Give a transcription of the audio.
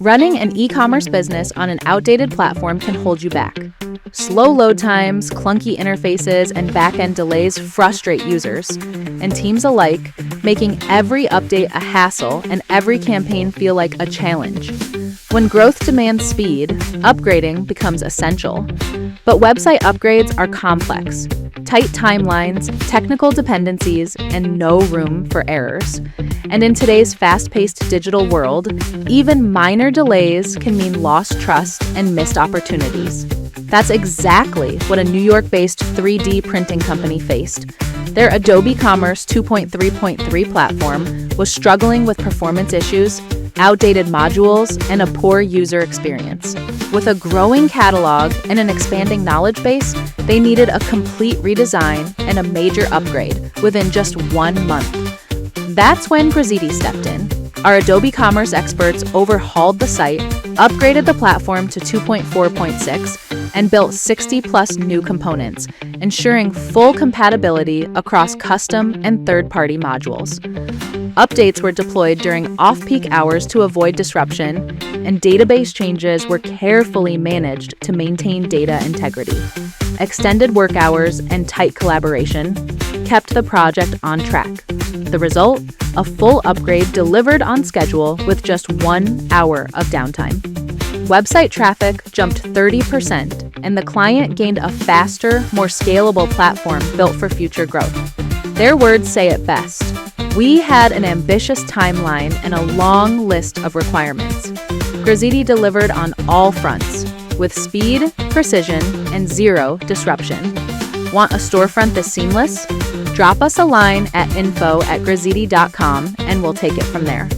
Running an e-commerce business on an outdated platform can hold you back. Slow load times, clunky interfaces, and back-end delays frustrate users and teams alike, making every update a hassle and every campaign feel like a challenge. When growth demands speed, upgrading becomes essential. But website upgrades are complex. Tight timelines, technical dependencies, and no room for errors. And in today's fast-paced digital world, even minor delays can mean lost trust and missed opportunities. That's exactly what a New York-based 3D printing company faced. Their Adobe Commerce 2.3.3 platform was struggling with performance issues, outdated modules, and a poor user experience. With a growing catalog and an expanding knowledge base, they needed a complete redesign and a major upgrade within just 1 month. That's when Grazitti stepped in. Our Adobe Commerce experts overhauled the site, upgraded the platform to 2.4.6, and built 60+ new components, ensuring full compatibility across custom and third-party modules. Updates were deployed during off-peak hours to avoid disruption, and database changes were carefully managed to maintain data integrity. Extended work hours and tight collaboration kept the project on track. The result? A full upgrade delivered on schedule with just 1 hour of downtime. Website traffic jumped 30%, and the client gained a faster, more scalable platform built for future growth. Their words say it best. We had an ambitious timeline and a long list of requirements. Grazitti delivered on all fronts, with speed, precision, and zero disruption. Want a storefront that's seamless? Drop us a line at info@grazitti.com and we'll take it from there.